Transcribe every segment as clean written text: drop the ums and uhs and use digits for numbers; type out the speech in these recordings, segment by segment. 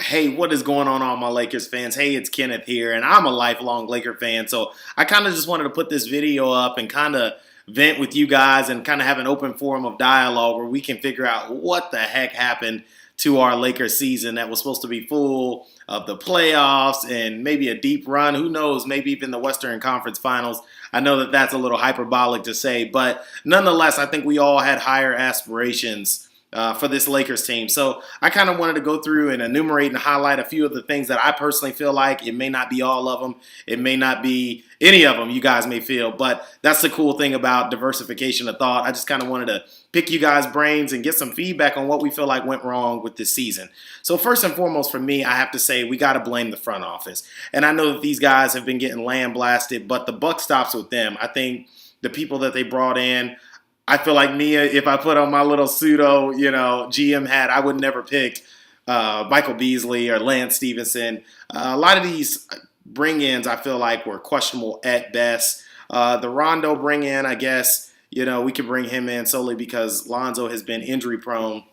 Hey, what is going on, all my Lakers fans? Hey, it's Kenneth here, and I'm a lifelong Laker fan. So I kind of just wanted to put this video up and kind of vent with you guys and kind of have an open forum of dialogue where we can figure out what the heck happened to our Lakers season that was supposed to be full of the playoffs and maybe a deep run. Who knows? Maybe even the Western Conference Finals. I know that that's a little hyperbolic to say, but nonetheless, I think we all had higher aspirations for this Lakers team. So I kind of wanted to go through and enumerate and highlight a few of the things that I personally feel like. It may not be all of them. It may not be any of them you guys may feel, but that's the cool thing about diversification of thought. I just kind of wanted to pick you guys' brains and get some feedback on what we feel like went wrong with this season. So first and foremost for me, I have to say we got to blame the front office. And I know that these guys have been getting lambasted, but the buck stops with them. I think the people that they brought in, I feel like Mia, if I put on my little pseudo, GM hat, I would never pick Michael Beasley or Lance Stevenson. A lot of these bring-ins I feel like were questionable at best. The Rondo bring-in, I guess, we could bring him in solely because Lonzo has been injury-prone.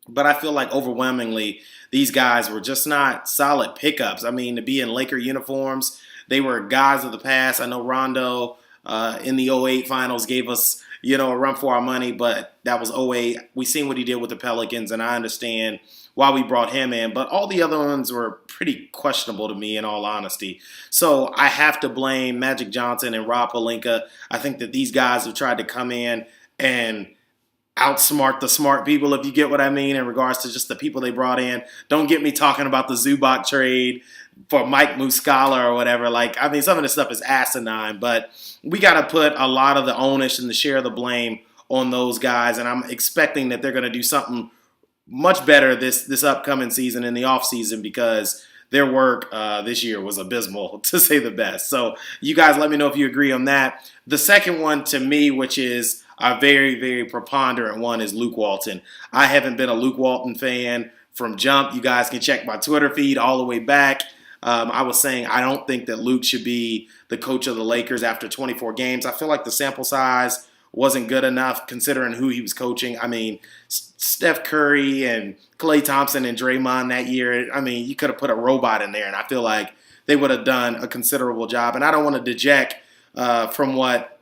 But I feel like overwhelmingly these guys were just not solid pickups. I mean, to be in Laker uniforms, they were guys of the past. I know Rondo in the '08 finals gave us a run for our money, but that was '08. We seen what he did with the Pelicans, and I understand why we brought him in. But all the other ones were pretty questionable to me, in all honesty. So I have to blame Magic Johnson and Rob Pelinka. I think that these guys have tried to come in and outsmart the smart people, if you get what I mean, in regards to just the people they brought in. Don't get me talking about the Zubac trade for Mike Muscala or whatever. Some of this stuff is asinine, but we got to put a lot of the onus and the share of the blame on those guys, and I'm expecting that they're going to do something much better this upcoming season in the offseason because their work this year was abysmal, to say the best. So you guys let me know if you agree on that. The second one to me, which is a very, very preponderant one, is Luke Walton. I haven't been a Luke Walton fan from jump. You guys can check my Twitter feed all the way back. I was saying I don't think that Luke should be the coach of the Lakers after 24 games. I feel like the sample size wasn't good enough considering who he was coaching. I mean, Steph Curry and Klay Thompson and Draymond that year, you could have put a robot in there, and I feel like they would have done a considerable job. And I don't want to deject from what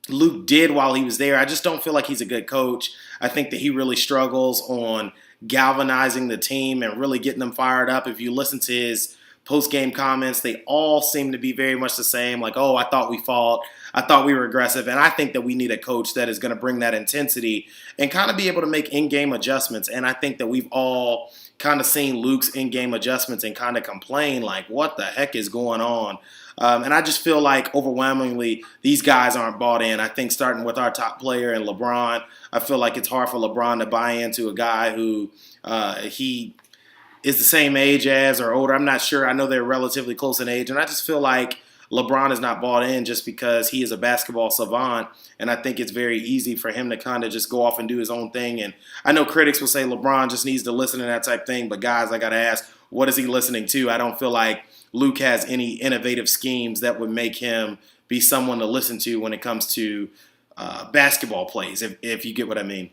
Luke did while he was there. I just don't feel like he's a good coach. I think that he really struggles on galvanizing the team and really getting them fired up. If you listen to his post-game comments, they all seem to be very much the same. Like, oh, I thought we fought. I thought we were aggressive. And I think that we need a coach that is going to bring that intensity and kind of be able to make in-game adjustments. And I think that we've all kind of seen Luke's in-game adjustments and kind of complain like, what the heck is going on? And I just feel like overwhelmingly these guys aren't bought in. I think starting with our top player and LeBron, I feel like it's hard for LeBron to buy into a guy who he is the same age as or older. I'm not sure. I know they're relatively close in age. And I just feel like LeBron is not bought in just because he is a basketball savant. And I think it's very easy for him to kind of just go off and do his own thing. And I know critics will say LeBron just needs to listen to that type thing. But guys, I got to ask, what is he listening to? I don't feel like Luke has any innovative schemes that would make him be someone to listen to when it comes to basketball plays, if you get what I mean.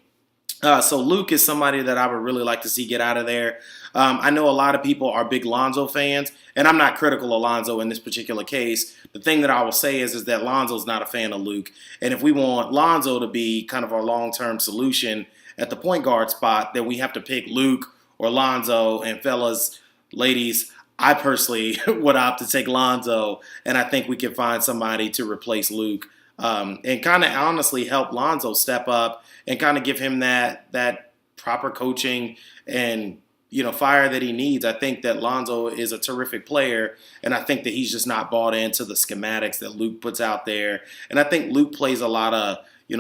So Luke is somebody that I would really like to see get out of there. I know a lot of people are big Lonzo fans, and I'm not critical of Lonzo in this particular case. The thing that I will say is that Lonzo's not a fan of Luke. And if we want Lonzo to be kind of our long-term solution at the point guard spot, then we have to pick Luke or Lonzo. And fellas, ladies, I personally would opt to take Lonzo, and I think we can find somebody to replace Luke and kind of honestly help Lonzo step up and kind of give him that proper coaching and fire that he needs. I think that Lonzo is a terrific player, and I think that he's just not bought into the schematics that Luke puts out there. And I think Luke plays a lot of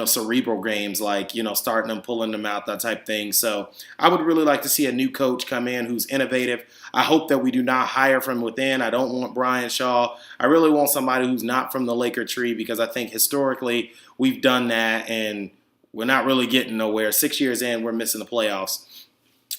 cerebral games like, starting them, pulling them out, that type thing. So I would really like to see a new coach come in who's innovative. I hope that we do not hire from within. I don't want Brian Shaw. I really want somebody who's not from the Laker tree because I think historically we've done that and we're not really getting nowhere. 6 years in, we're missing the playoffs.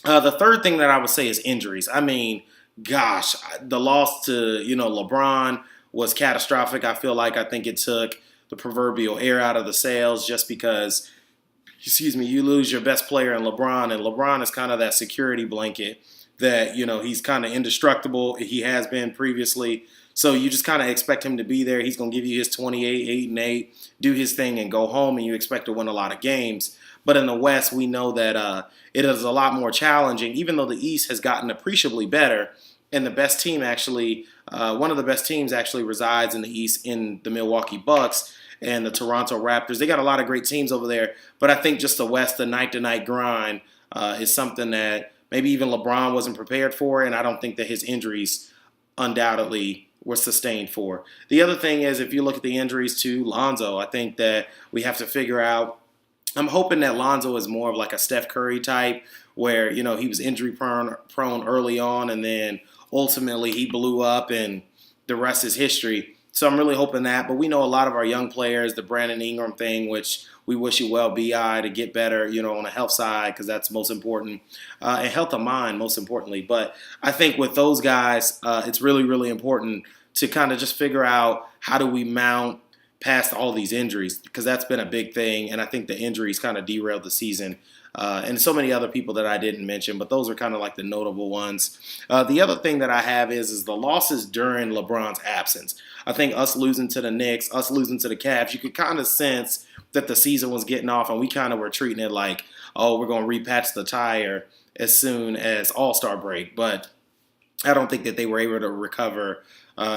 The third thing that I would say is injuries. I mean, gosh, the loss to, LeBron was catastrophic. I think it took the proverbial air out of the sails just because, you lose your best player in LeBron, and LeBron is kind of that security blanket that, he's kind of indestructible. He has been previously. So you just kind of expect him to be there. He's going to give you his 28, 8-8, do his thing and go home, and you expect to win a lot of games. But in the West, we know that it is a lot more challenging, even though the East has gotten appreciably better. And the best team actually, one of the best teams actually resides in the East in the Milwaukee Bucks and the Toronto Raptors. They got a lot of great teams over there. But I think just the West, the night-to-night grind is something that maybe even LeBron wasn't prepared for, and I don't think that his injuries undoubtedly were sustained for. The other thing is, if you look at the injuries to Lonzo, I think that we have to figure out. I'm hoping that Lonzo is more of like a Steph Curry type, where he was injury prone early on, and then ultimately he blew up, and the rest is history. So I'm really hoping that. But we know a lot of our young players, the Brandon Ingram thing, which we wish you well, BI, to get better, on the health side, because that's most important, and health of mind most importantly. But I think with those guys, it's really, really important to kind of just figure out how do we mount past all these injuries, because that's been a big thing, and I think the injuries kind of derailed the season. And so many other people that I didn't mention, but those are kind of like the notable ones. The other thing that I have is the losses during LeBron's absence. I think us losing to the Knicks, us losing to the Cavs, you could kind of sense that the season was getting off, and we kind of were treating it like, oh, we're going to repatch the tire as soon as All-Star break. But I don't think that they were able to recover,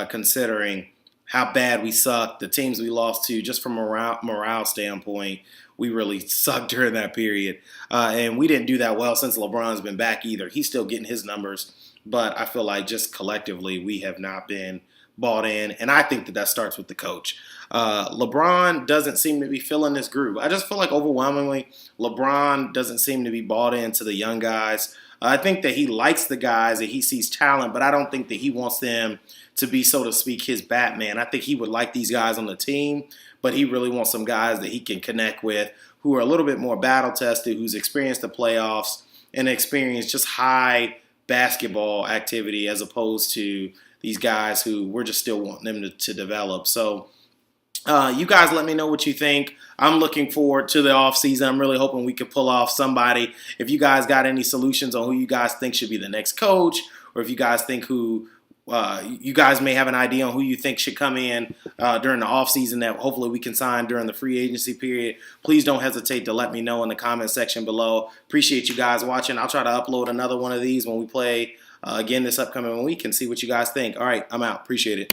considering how bad we sucked, the teams we lost to, just from a morale standpoint. We really sucked during that period. And we didn't do that well since LeBron's been back either. He's still getting his numbers, but I feel like just collectively we have not been bought in, and I think that starts with the coach. LeBron doesn't seem to be feeling this groove. I just feel like overwhelmingly LeBron doesn't seem to be bought into the young guys. I think that he likes the guys, that he sees talent, but I don't think that he wants them to be, so to speak, his Batman. I think he would like these guys on the team, but he really wants some guys that he can connect with who are a little bit more battle-tested, who's experienced the playoffs and experienced just high basketball activity, as opposed to these guys who we're just still wanting them to develop. So you guys let me know what you think. I'm looking forward to the offseason. I'm really hoping we could pull off somebody. If you guys got any solutions on who you guys think should be the next coach, or if you guys think you guys may have an idea on who you think should come in during the offseason that hopefully we can sign during the free agency period, please don't hesitate to let me know in the comment section below. Appreciate you guys watching. I'll try to upload another one of these when we play again this upcoming week and see what you guys think. All right, I'm out. Appreciate it.